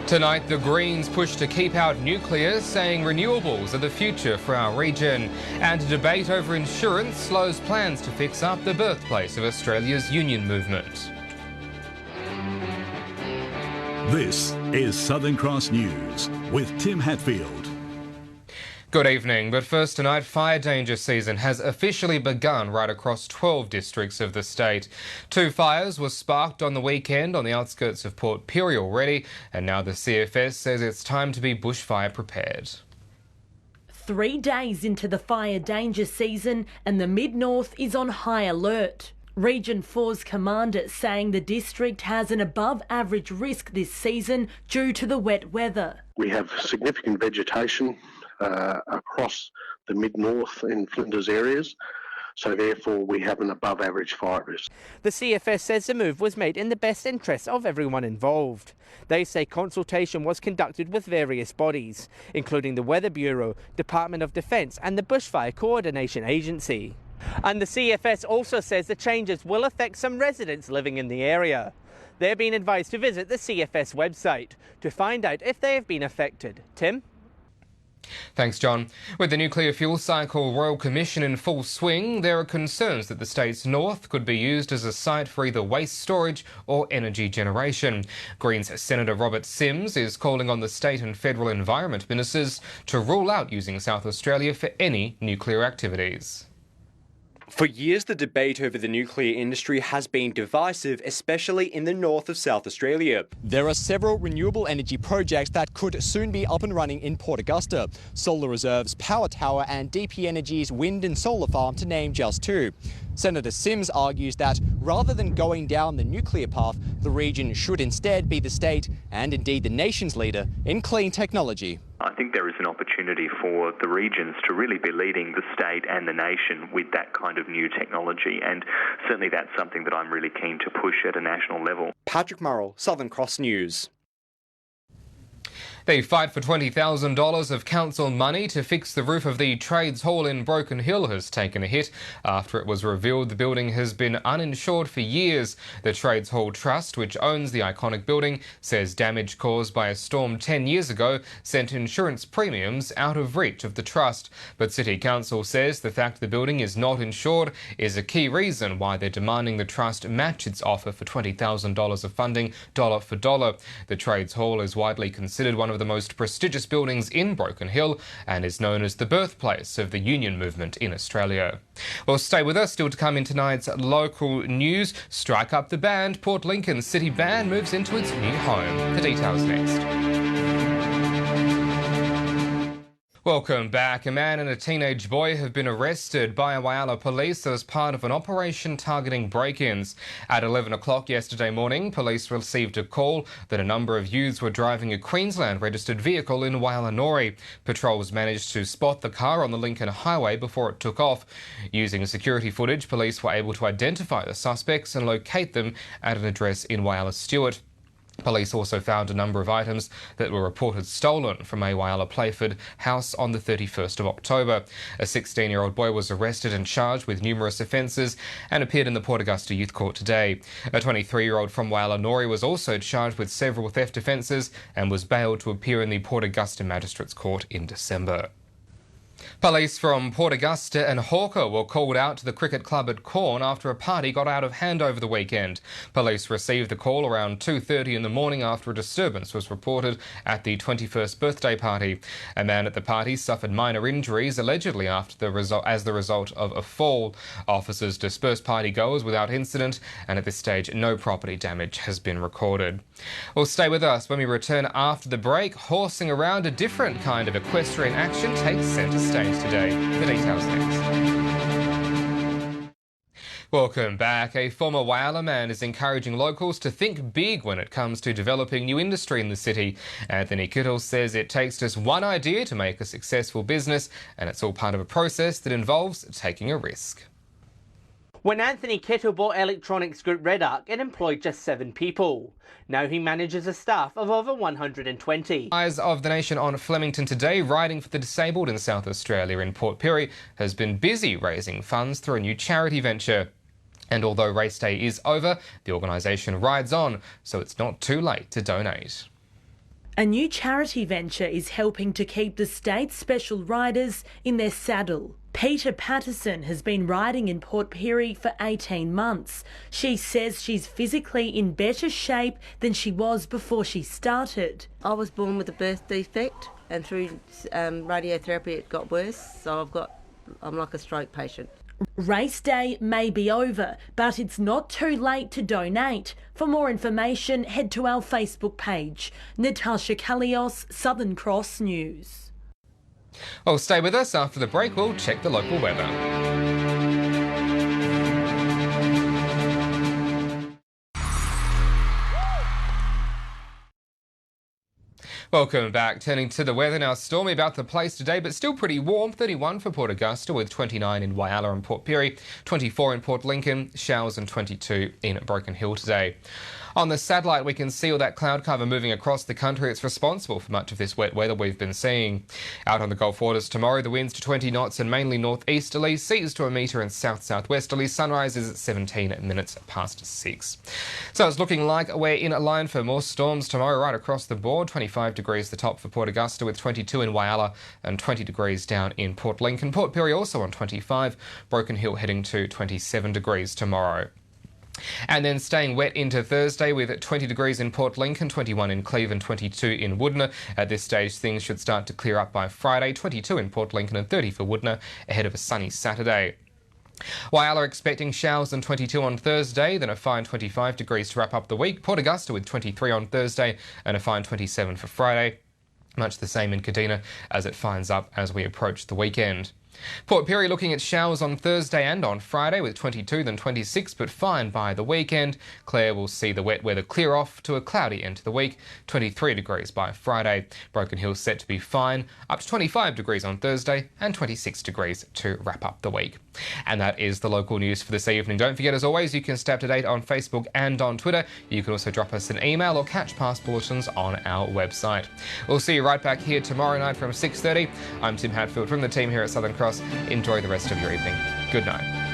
Tonight, the Greens push to keep out nuclear, saying renewables are the future for our region. And a debate over insurance slows plans to fix up the birthplace of Australia's union movement. This is Southern Cross News with Tim Hatfield. Good evening, but first tonight, fire danger season has officially begun right across 12 districts of the state. 2 fires were sparked on the weekend on the outskirts of Port Pirie already, and now the CFS says it's time to be bushfire prepared. 3 days into the fire danger season and the Mid-North is on high alert. Region 4's commander saying the district has an above average risk this season due to the wet weather. We have significant vegetation across the Mid-North and Flinders areas, so therefore we have an above average fire risk. The CFS says the move was made in the best interests of everyone involved. They say consultation was conducted with various bodies, including the Weather Bureau, Department of Defence and the Bushfire Coordination Agency. And the CFS also says the changes will affect some residents living in the area. They're being advised to visit the CFS website to find out if they have been affected. Tim? Thanks, John. With the Nuclear Fuel Cycle Royal Commission in full swing, there are concerns that the state's north could be used as a site for either waste storage or energy generation. Greens Senator Robert Sims is calling on the state and federal environment ministers to rule out using South Australia for any nuclear activities. For years, the debate over the nuclear industry has been divisive, especially in the north of South Australia. There are several renewable energy projects that could soon be up and running in Port Augusta. Solar Reserve's Power Tower and DP Energy's wind and solar farm, to name just 2. Senator Sims argues that rather than going down the nuclear path, the region should instead be the state and indeed the nation's leader in clean technology. I think there is an opportunity for the regions to really be leading the state and the nation with that kind of new technology, and certainly that's something that I'm really keen to push at a national level. Patrick Murrell, Southern Cross News. The fight for $20,000 of council money to fix the roof of the Trades Hall in Broken Hill has taken a hit after it was revealed the building has been uninsured for years. The Trades Hall Trust, which owns the iconic building, says damage caused by a storm 10 years ago sent insurance premiums out of reach of the trust. But City Council says the fact the building is not insured is a key reason why they're demanding the trust match its offer for $20,000 of funding dollar for dollar. The Trades Hall is widely considered one of the most prestigious buildings in Broken Hill and is known as the birthplace of the union movement in Australia. Well, stay with us. Still to come in tonight's local news. Strike Up the Band. Port Lincoln City Band moves into its new home. The details next. Welcome back. A man and a teenage boy have been arrested by Whyalla police as part of an operation targeting break-ins. At 11 o'clock yesterday morning, police received a call that a number of youths were driving a Queensland-registered vehicle in Whyalla. Patrols managed to spot the car on the Lincoln Highway before it took off. Using security footage, police were able to identify the suspects and locate them at an address in Whyalla Stewart. Police also found a number of items that were reported stolen from a Whyalla Playford house on the 31st of October. A 16-year-old boy was arrested and charged with numerous offences and appeared in the Port Augusta Youth Court today. A 23-year-old from Whyalla was also charged with several theft offences and was bailed to appear in the Port Augusta Magistrates Court in December. Police from Port Augusta and Hawker were called out to the cricket club at Corn after a party got out of hand over the weekend. Police received the call around 2:30 in the morning after a disturbance was reported at the 21st birthday party. A man at the party suffered minor injuries, allegedly as the result of a fall. Officers dispersed partygoers without incident, and at this stage no property damage has been recorded. Well, stay with us. When we return after the break, horsing around, a different kind of equestrian action takes centre stage today. The details next. Welcome back. A former Whyalla man is encouraging locals to think big when it comes to developing new industry in the city. Anthony Kittle says it takes just one idea to make a successful business, and it's all part of a process that involves taking a risk. When Anthony Kittle bought electronics group Red Arc, it employed just 7 people. Now he manages a staff of over 120. Eyes of the nation on Flemington today. Riding for the Disabled in South Australia in Port Pirie has been busy raising funds through a new charity venture. And although race day is over, the organisation rides on, so it's not too late to donate. A new charity venture is helping to keep the state's special riders in their saddle. Peter Patterson has been riding in Port Pirie for 18 months. She says she's physically in better shape than she was before she started. I was born with a birth defect, and through radiotherapy it got worse, so I'm like a stroke patient. Race day may be over, but it's not too late to donate. For more information, head to our Facebook page. Natasha Kalios, Southern Cross News. Well, stay with us. After the break, we'll check the local weather. Welcome back. Turning to the weather now. Stormy about the place today, but still pretty warm. 31 for Port Augusta with 29 in Whyalla and Port Pirie, 24 in Port Lincoln, showers and 22 in Broken Hill today. On the satellite, we can see all that cloud cover moving across the country. It's responsible for much of this wet weather we've been seeing. Out on the Gulf waters tomorrow, the winds to 20 knots and mainly northeasterly, seas to a metre and south-southwesterly. Sunrise is at 17 minutes past 6. So it's looking like we're in a line for more storms tomorrow right across the board. 25 degrees the top for Port Augusta with 22 in Whyalla and 20 degrees down in Port Lincoln. Port Pirie also on 25. Broken Hill heading to 27 degrees tomorrow. And then staying wet into Thursday with 20 degrees in Port Lincoln, 21 in Cleve and 22 in Woodner. At this stage, things should start to clear up by Friday, 22 in Port Lincoln and 30 for Woodner, ahead of a sunny Saturday. Whyalla expecting showers and 22 on Thursday, then a fine 25 degrees to wrap up the week. Port Augusta with 23 on Thursday and a fine 27 for Friday. Much the same in Kadina as it fines up as we approach the weekend. Port Pirie looking at showers on Thursday and on Friday with 22 then 26, but fine by the weekend. Clare will see the wet weather clear off to a cloudy end to the week, 23 degrees by Friday. Broken Hill set to be fine, up to 25 degrees on Thursday and 26 degrees to wrap up the week. And that is the local news for this evening. Don't forget, as always, you can stay up to date on Facebook and on Twitter. You can also drop us an email or catch past bulletins on our website. We'll see you right back here tomorrow night from 6:30. I'm Tim Hatfield from the team here at Southern Cross. Enjoy the rest of your evening. Good night.